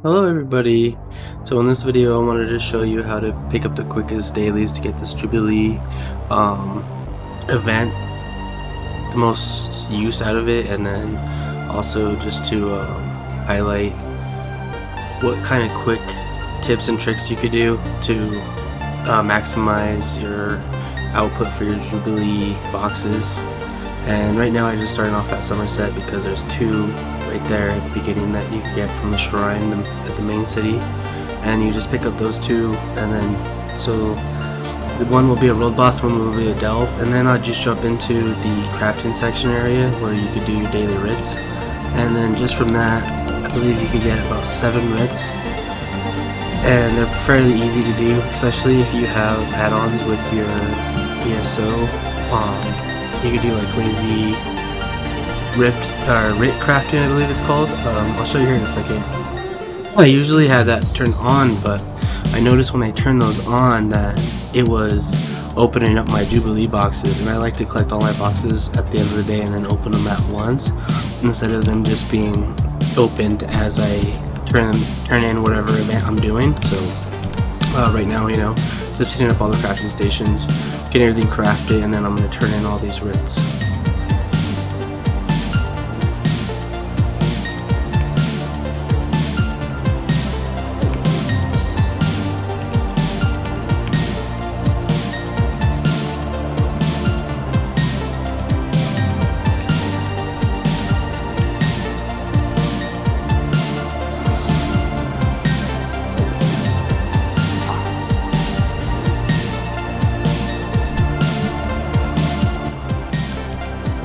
Hello everybody. So in this video I wanted to show you how to pick up the quickest dailies to get this Jubilee event the most use out of it, and then also just to highlight what kind of quick tips and tricks you could do to maximize your output for your Jubilee boxes. And right now I just started off at Somerset because there's two right there at the beginning that you can get from the shrine at the main city, and you just pick up those two, and then so the one will be a road boss, one will be a delve, and then I'll just jump into the crafting section area where you could do your daily writs, and then just from that I believe you could get about 7 writs, and they're fairly easy to do, especially if you have add-ons with your ESO. You could do like lazy writ crafting, I believe it's called. I'll show you here in a second. I usually have that turned on, but I noticed when I turned those on that it was opening up my Jubilee boxes, and I like to collect all my boxes at the end of the day and then open them at once instead of them just being opened as I turn in whatever event I'm doing. So right now, just hitting up all the crafting stations, getting everything crafted, and then I'm going to turn in all these writs.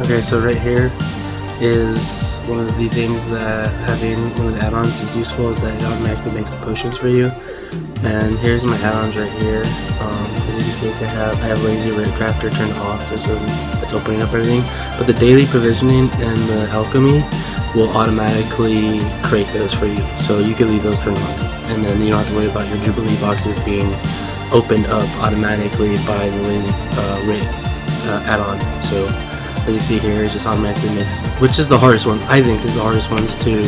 Okay, so right here is one of the things that having one of the add-ons is useful, is that it automatically makes the potions for you. And here's my add-ons right here. As you can see, I have lazy writ crafter turned off just so it's opening up everything. But the daily provisioning and the alchemy will automatically create those for you, so you can leave those turned on, and then you don't have to worry about your Jubilee boxes being opened up automatically by the lazy writ add-on. So as you see here, it just automatically makes, which is the hardest one, I think is the hardest ones to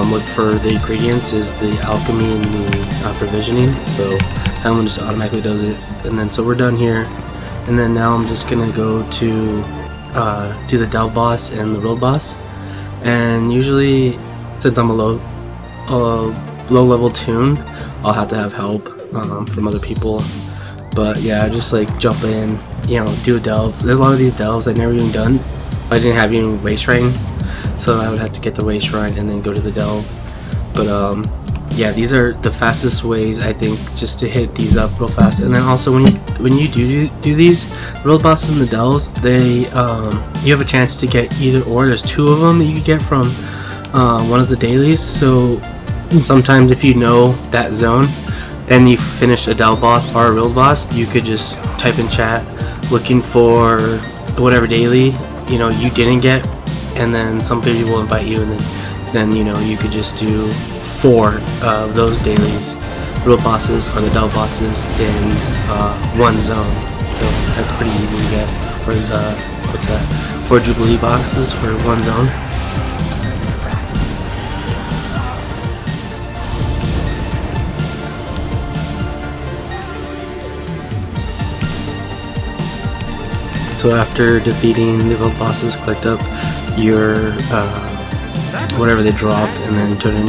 look for the ingredients, is the alchemy and the provisioning. So that one just automatically does it. And then so we're done here, and then now I'm just gonna go to do the delve boss and the road boss. And usually, since I'm a low level toon, I'll have to have help from other people. But yeah, just like jump in, do a delve. There's a lot of these delves I've never even done. I didn't have even waste shrine, so I would have to get the waste shrine and then go to the delve. But yeah, these are the fastest ways, I think, just to hit these up real fast. And then also when you do these road bosses and the delves, they you have a chance to get either or. There's 2 of them that you can get from one of the dailies. So sometimes if you know that zone and you finish a delve boss or a road boss, you could just type in chat looking for whatever daily you didn't get, and then some people will invite you, and then you could just do 4 of those dailies, road bosses or the delve bosses, in one zone. So that's pretty easy to get for 4 Jubilee boxes for one zone. So after defeating the road bosses, collect up your whatever they drop, and then turn in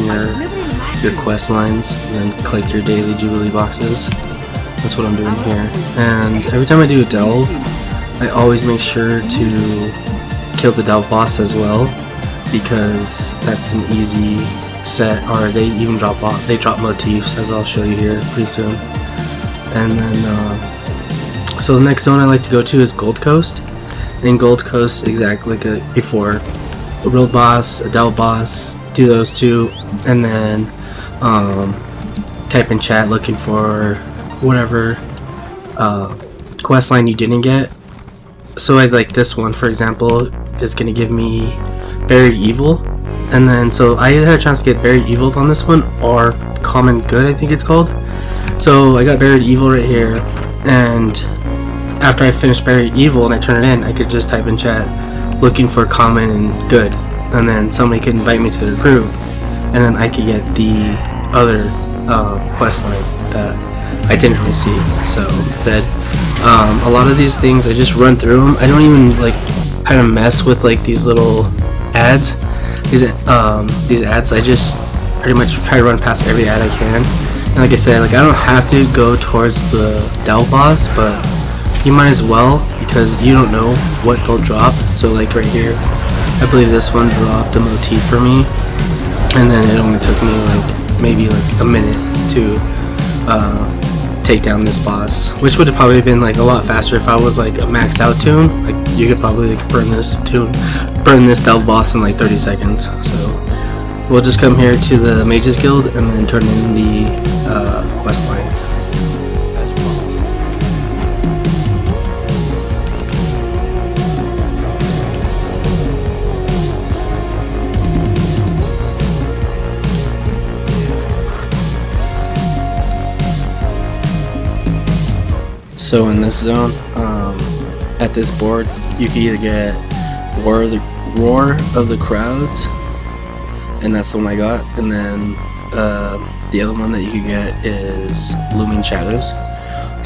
your quest lines, and then collect your daily Jubilee boxes. That's what I'm doing here. And every time I do a delve, I always make sure to kill the delve boss as well, because that's an easy set. Or they even drop motifs, as I'll show you here pretty soon. And then so the next zone I like to go to is Gold Coast. In Gold Coast, exactly like before, a road boss, a delve boss, do those 2, and then type in chat looking for whatever quest line you didn't get. So I like this one, for example, is going to give me Buried Evil, and then so I had a chance to get Buried Evil on this one, or Common Good, I think it's called. So I got Buried Evil right here, and after I finish Buried Evil and I turn it in, I could just type in chat looking for Common and Good, and then somebody could invite me to their group, and then I could get the other quest line that I didn't receive. So that a lot of these things I just run through them. I don't even like kind of mess with like these little ads. These ads, I just pretty much try to run past every ad I can. And like I said, like I don't have to go towards the Dell boss, but you might as well, because you don't know what they'll drop. So like right here, I believe this one dropped a motif for me, and then it only took me like maybe like a minute to take down this boss, which would have probably been like a lot faster if I was like a maxed out toon. Like you could probably like burn this stealth boss in like 30 seconds. So we'll just come here to the Mages Guild and then turn in the quest line. So in this zone, at this board, you can either get Roar of the Crowds, and that's the one I got, and then the other one that you can get is Looming Shadows.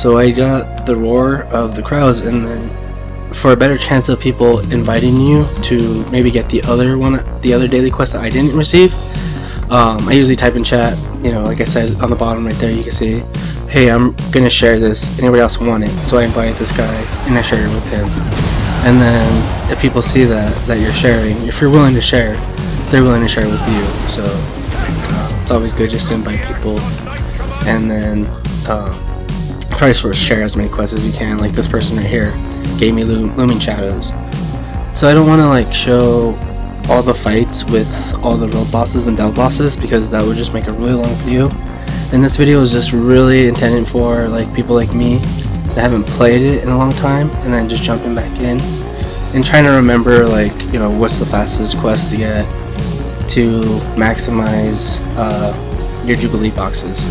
So I got the Roar of the Crowds, and then for a better chance of people inviting you to maybe get the other daily quest that I didn't receive, I usually type in chat, you know, like I said on the bottom right there, you can see, hey, I'm gonna share this, anybody else want it? So I invited this guy and I shared it with him. And then if people see that you're sharing, if you're willing to share, they're willing to share with you. So it's always good just to invite people, and then try to sort of share as many quests as you can. Like this person right here gave me Looming Shadows. So I don't want to like show all the fights with all the road bosses and Dell bosses, because that would just make a really long video. And this video is just really intended for like people like me that haven't played it in a long time, and then just jumping back in and trying to remember, like, you know, what's the fastest quest to get to maximize your Jubilee boxes,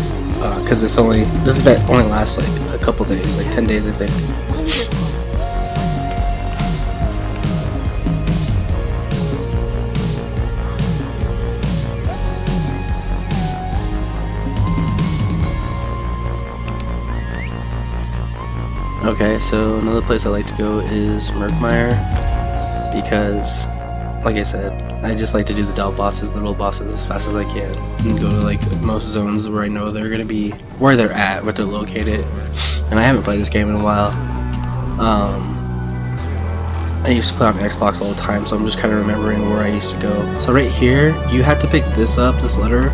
because this event only lasts like a couple days, like 10 days I think. Okay, so another place I like to go is Murkmire, because, like I said, I just like to do the Dell bosses, the road bosses as fast as I can, and go to like most zones where I know they're gonna be, where they're at, where they're located. And I haven't played this game in a while. I used to play on Xbox all the time, so I'm just kind of remembering where I used to go. So right here, you have to pick this letter,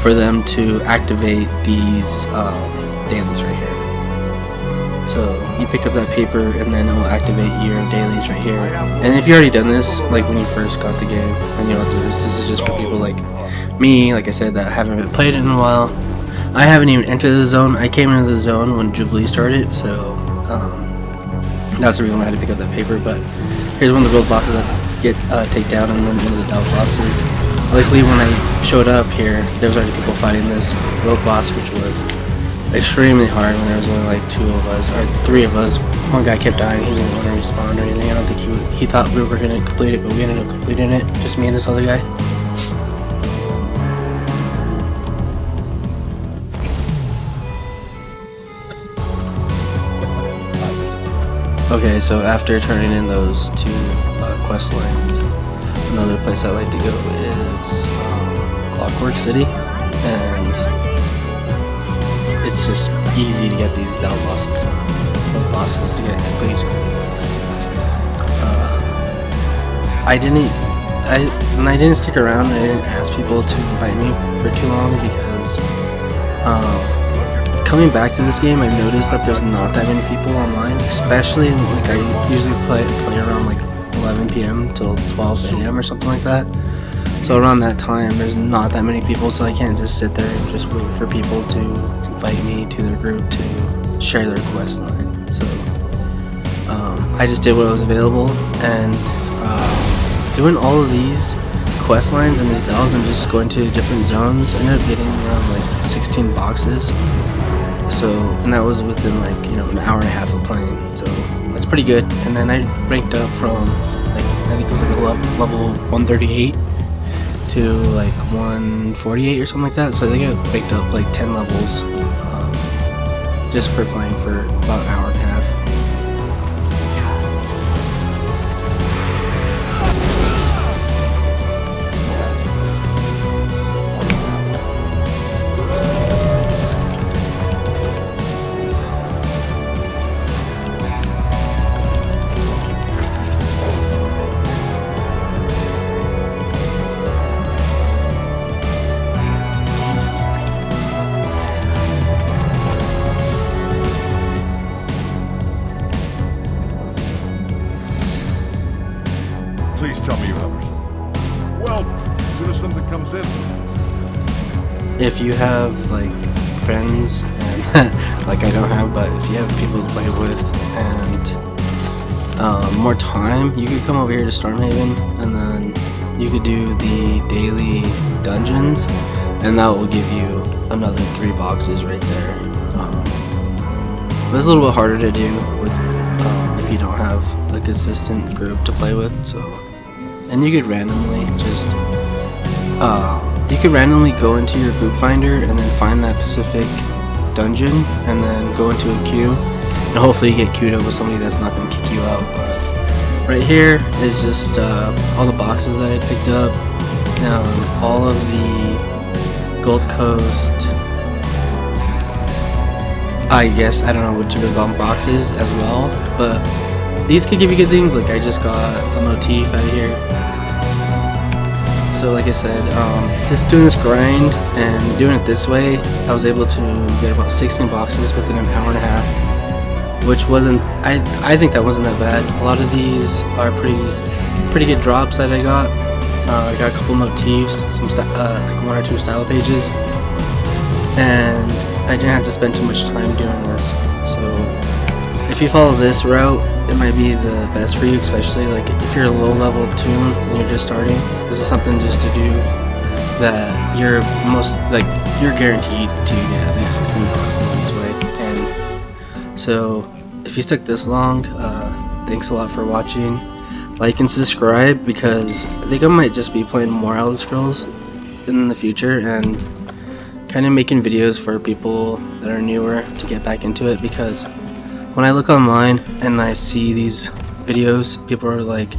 for them to activate these dailies right here. So you picked up that paper, and then it will activate your dailies right here. And if you already done this, like when you first got the game, then you don't do this. This is just for people like me, like I said, that haven't played it in a while. I haven't even entered the zone. I came into the zone when Jubilee started, so that's the reason why I had to pick up that paper. But here's one of the road bosses that get take down, and then one of the Dell bosses. Luckily, when I showed up here, there was already people fighting this road boss, which was extremely hard when there was only like 2 of us, or 3 of us. One guy kept dying, he didn't want to respawn or anything. I don't think he thought we were going to complete it, but we ended up completing it, just me and this other guy. Okay, so after turning in those 2 quest lines, another place I like to go is Clockwork City, and it's just easy to get these Dell bosses to get completed. I didn't stick around. I didn't ask people to invite me for too long, because coming back to this game, I've noticed that there's not that many people online, especially like I usually play around like 11 p.m. till 12 a.m. or something like that. So around that time, there's not that many people, so I can't just sit there and just wait for people to invite me to their group to share their quest line. So I just did what was available, and doing all of these quest lines and these dells and just going to different zones, I ended up getting around like 16 boxes. So, and that was within like, you know, an hour and a half of playing, so that's pretty good. And then I ranked up from like, I think it was like level 138 to like 148 or something like that. So they get picked up like 10 levels just for playing for about an hour and a half. Please tell me you have her. Well, as soon as something comes in. If you have like friends, and like I don't have, but if you have people to play with and more time, you could come over here to Stormhaven, and then you could do the daily dungeons, and that will give you another 3 boxes right there. But it's a little bit harder to do with if you don't have a consistent group to play with. So, and you could randomly just go into your group finder and then find that specific dungeon and then go into a queue, and hopefully you get queued up with somebody that's not going to kick you out. But right here is just all the boxes that I picked up. Now all of the Gold Coast, I guess, I don't know what you would call them, boxes as well, but these could give you good things. Like I just got a motif out of here. So like I said, just doing this grind and doing it this way, I was able to get about 16 boxes within an hour and a half, which wasn't, I think that wasn't that bad. A lot of these are pretty good drops that I got. I got a couple motifs, some like 1 or 2 style pages, and I didn't have to spend too much time doing this. So if you follow this route, it might be the best for you, especially like if you're a low level toon and you're just starting. This is something just to do that you're guaranteed to get at least 16 boxes this way. And so if you stuck this long, thanks a lot for watching. Like and subscribe, because I think I might just be playing more Elder Scrolls in the future and kind of making videos for people that are newer to get back into it. Because when I look online and I see these videos, people are like,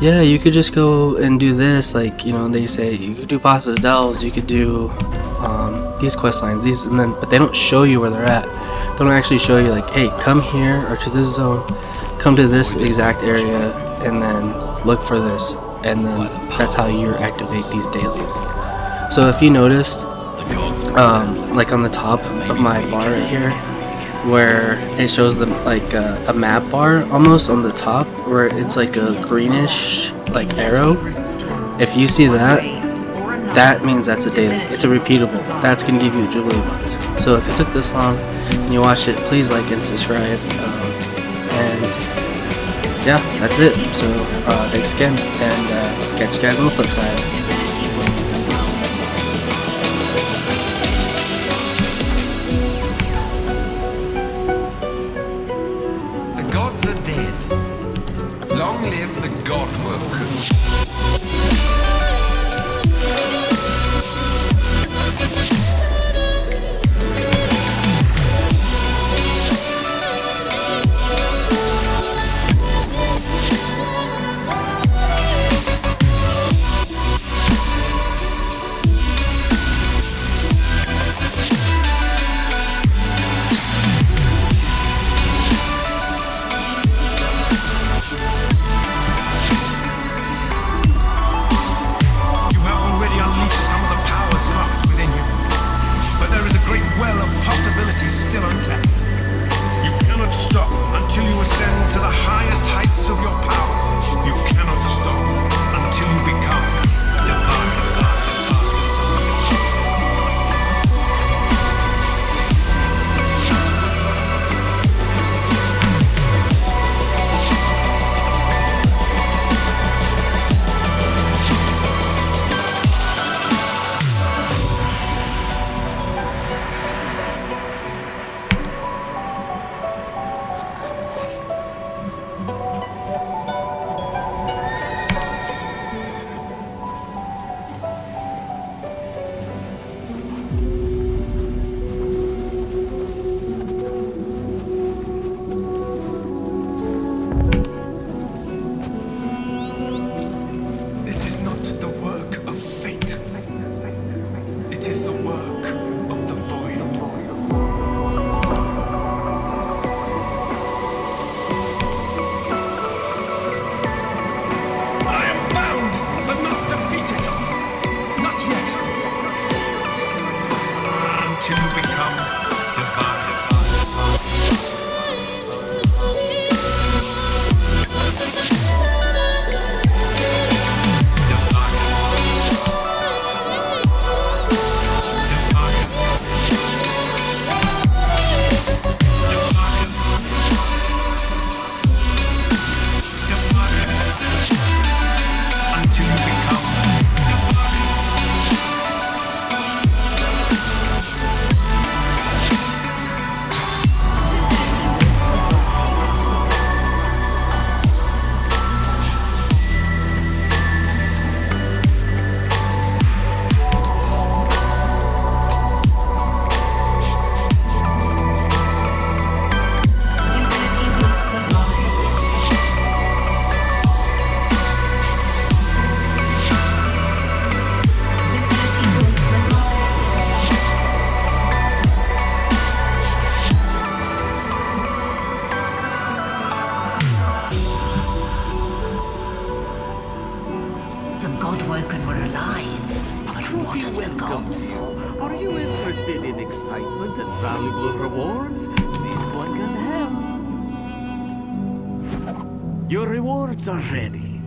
yeah, you could just go and do this, like, you know, they say you could do bosses, delves, you could do these quest lines, these, and then, but they don't show you where they're at. They don't actually show you like, hey, come here or to this zone, come to this exact area, and then look for this, and then that's how you activate these dailies. So if you noticed, like on the top of my bar right here, where it shows them like a map bar almost on the top, where it's like a greenish like arrow. If you see that, that means that's a daily. It's a repeatable. That's gonna give you a Jubilee box. So if it took this long and you watched it, please like and subscribe. And yeah, that's it. So thanks again, and catch you guys on the flip side. Gods are dead. Long live the God workers. until you become divine. Woken were alive, but what Crookie of the welcomes gods? you. Are you interested in excitement and valuable rewards? This one can help. Your rewards are ready.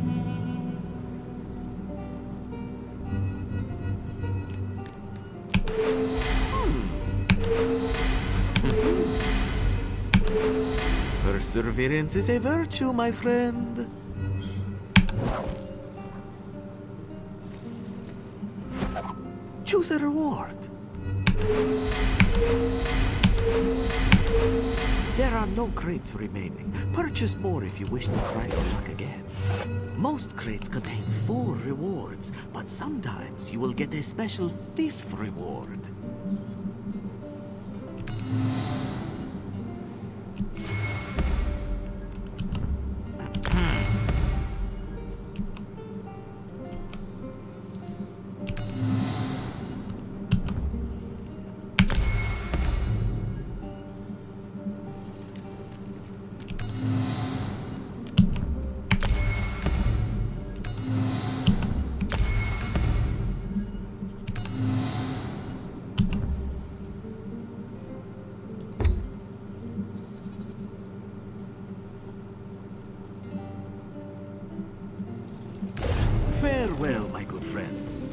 Perseverance is a virtue, my friend. Choose a reward. There are no crates remaining. Purchase more if you wish to try your luck again. Most crates contain 4 rewards, but sometimes you will get a special 5th reward. Farewell, my good friend.